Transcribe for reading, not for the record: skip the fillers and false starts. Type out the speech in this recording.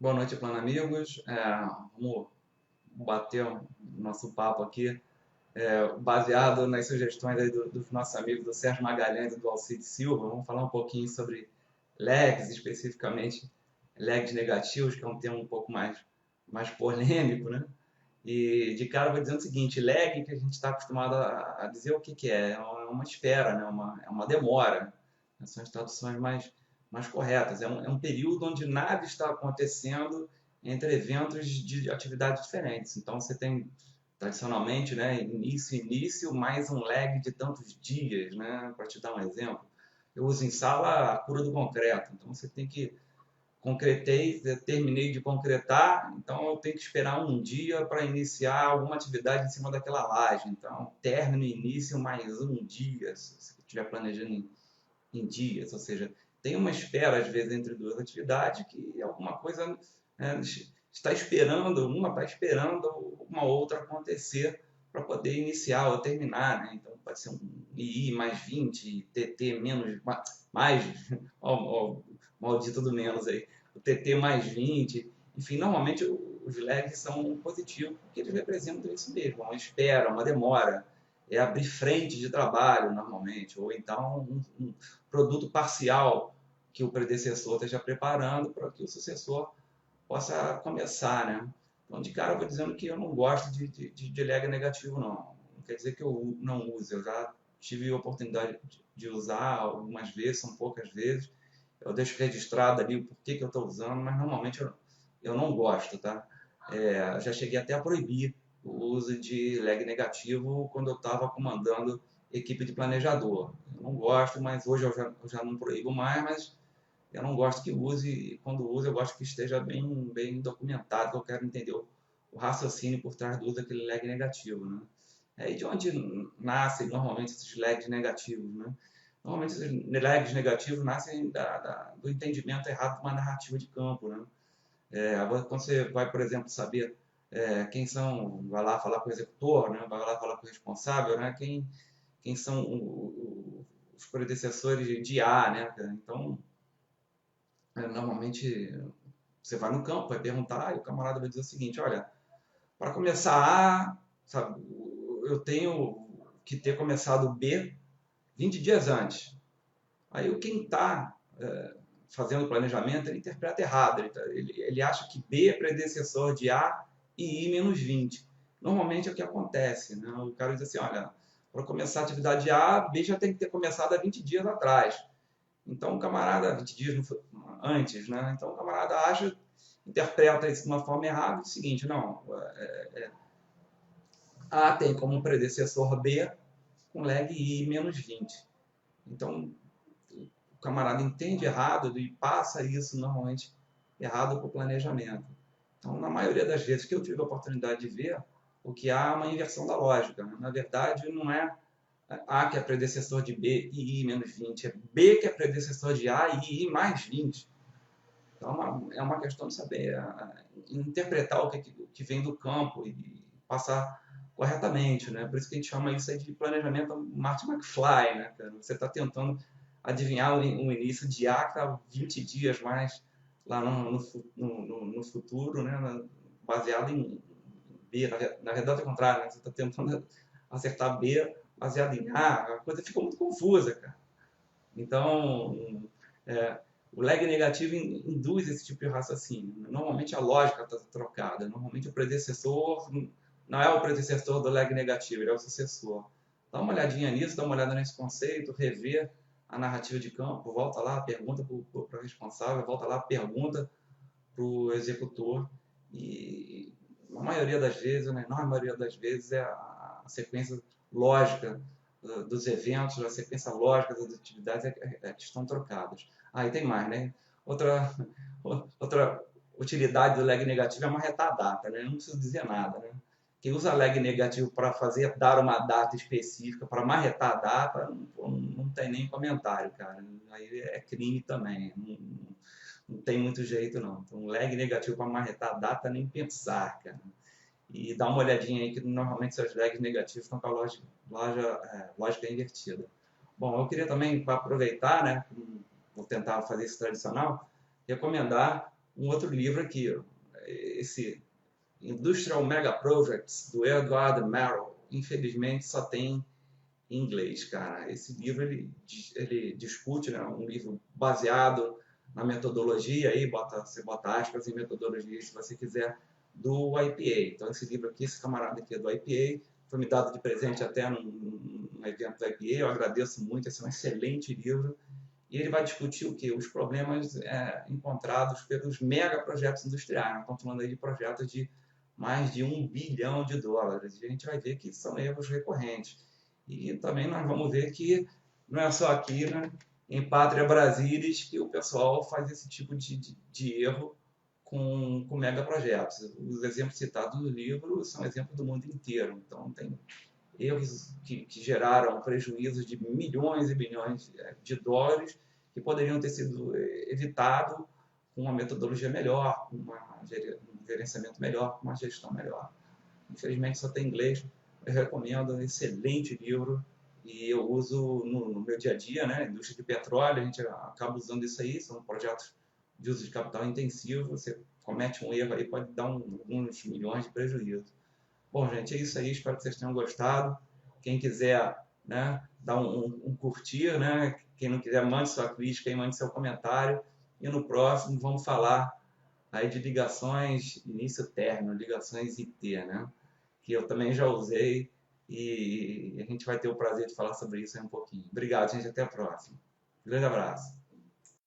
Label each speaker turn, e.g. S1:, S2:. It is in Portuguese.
S1: Boa noite, Plano Amigos. Vamos bater o nosso papo aqui, baseado nas sugestões aí dos nossos amigos do Sérgio Magalhães e do Alcide Silva. Vamos falar um pouquinho sobre lags, especificamente lags negativos, que é um tema um pouco mais polêmico, né? E de cara eu vou dizendo o seguinte: lag, que a gente está acostumado a dizer o que é? É uma espera, né? É uma demora. São as traduções mais corretas. É um período onde nada está acontecendo entre eventos de atividades diferentes. Então você tem, tradicionalmente, né, início, mais um lag de tantos dias, né? Para te dar um exemplo. Eu uso em sala a cura do concreto. Então você tem que concretei, terminei de concretar, então eu tenho que esperar um dia para iniciar alguma atividade em cima daquela laje. Então, término e início mais um dia, se você estiver planejando em dias. Ou seja, tem uma espera, às vezes, entre duas atividades que alguma coisa, né, uma está esperando uma outra acontecer para poder iniciar ou terminar. Né? Então, pode ser um II mais 20, TT menos, mais, ó, maldito do menos aí, o TT mais 20, enfim, normalmente os lags são positivos porque eles representam isso mesmo, uma espera, uma demora, é abrir frente de trabalho normalmente, ou então um produto parcial que o predecessor esteja preparando para que o sucessor possa começar, né? Então, de cara, eu vou dizendo que eu não gosto de lag negativo, não. Não quer dizer que eu não use, eu já tive a oportunidade de usar algumas vezes, são poucas vezes, eu deixo registrado ali o porquê que eu estou usando, mas normalmente eu não gosto, tá? Já cheguei até a proibir o uso de lag negativo quando eu estava comandando equipe de planejador. Eu não gosto, mas hoje eu já não proíbo mais, mas eu não gosto que use, e quando usa eu gosto que esteja bem documentado, que eu quero entender o raciocínio por trás do uso daquele lag negativo, né? E de onde nascem normalmente esses lags negativos, né? Normalmente esses lags negativos nascem do entendimento errado de uma narrativa de campo, né? Quando você vai, por exemplo, saber quem são, vai lá falar com o executor, né? Vai lá falar com o responsável, né? Quem são os predecessores de A, né? Então, normalmente você vai no campo, vai perguntar e o camarada vai dizer o seguinte: olha, para começar A, sabe, eu tenho que ter começado B 20 dias antes. Aí quem está fazendo o planejamento, ele interpreta errado. Ele acha que B é predecessor de A e I menos 20. Normalmente é o que acontece. Né? O cara diz assim, olha, para começar a atividade A, B já tem que ter começado há 20 dias atrás. Então o camarada, 20 dias antes, né? Então o camarada interpreta isso de uma forma errada, é o seguinte, não, A tem como predecessor B com lag I menos 20. Então o camarada entende errado e passa isso normalmente errado para o planejamento. Então, na maioria das vezes que eu tive a oportunidade de ver, o que há é uma inversão da lógica. Né? Na verdade, não é A que é predecessor de B e I menos 20, é B que é predecessor de A e I mais 20. Então, é uma questão de saber interpretar o que vem do campo e passar corretamente, né? Por isso que a gente chama isso aí de planejamento Marty McFly, né, cara? Você está tentando adivinhar o início de A que está 20 dias mais lá no futuro, né? Baseado em B. Na verdade, é o contrário, né? Você está tentando acertar B baseado em A. A coisa fica muito confusa, cara. Então, é, o lag negativo induz esse tipo de raciocínio. Normalmente a lógica está trocada. Normalmente o predecessor não é o predecessor do lag negativo, ele é o sucessor. Dá uma olhadinha nisso, dá uma olhada nesse conceito, rever a narrativa de campo, volta lá, pergunta para o responsável, volta lá, pergunta para o executor. E na maioria das vezes, na enorme maioria das vezes, é a sequência lógica dos eventos, a sequência lógica das atividades que estão trocadas. E tem mais, né? Outra, outra utilidade do lag negativo é marretar a data, né? Não preciso dizer nada, né? Quem usa lag negativo para dar uma data específica, para marretar a data, não tem nem comentário, cara. Aí é crime também. Não tem muito jeito, não. Então, lag negativo para marretar a data, nem pensar, cara. E dá uma olhadinha aí que normalmente seus lags negativos estão com a lógica invertida. Bom, eu queria também, para aproveitar, né, vou tentar fazer isso tradicional, recomendar um outro livro aqui, esse Industrial Mega Projects, do Edward Merrill. Infelizmente só tem em inglês, cara. Esse livro ele discute, né, um livro baseado na metodologia, aí você bota aspas em metodologia se você quiser, do IPA. Então esse livro aqui, esse camarada aqui é do IPA, foi me dado de presente até num evento do IPA, eu agradeço muito, esse é um excelente livro. E ele vai discutir o que? Os problemas encontrados pelos megaprojetos industriais. Nós estamos falando aí de projetos de mais de US$ 1 bilhão. E a gente vai ver que são erros recorrentes. E também nós vamos ver que não é só aqui, né, em Pátria Brasilis, que o pessoal faz esse tipo de erro com megaprojetos. Os exemplos citados no livro são exemplos do mundo inteiro. Então, tem erros que geraram prejuízos de milhões e bilhões de dólares que poderiam ter sido evitados com uma metodologia melhor, com um gerenciamento melhor, com uma gestão melhor. Infelizmente só tem inglês. Eu recomendo, um excelente livro e eu uso no meu dia a dia, né? Indústria de petróleo, a gente acaba usando isso aí, são projetos de uso de capital intensivo, você comete um erro aí, pode dar alguns milhões de prejuízo. Bom, gente, é isso aí. Espero que vocês tenham gostado. Quem quiser, né, dar um curtir, né? Quem não quiser, mande sua crítica e mande seu comentário. E no próximo vamos falar aí de ligações início-término, ligações IT, né? Que eu também já usei e a gente vai ter o prazer de falar sobre isso aí um pouquinho. Obrigado, gente. Até a próxima. Grande abraço.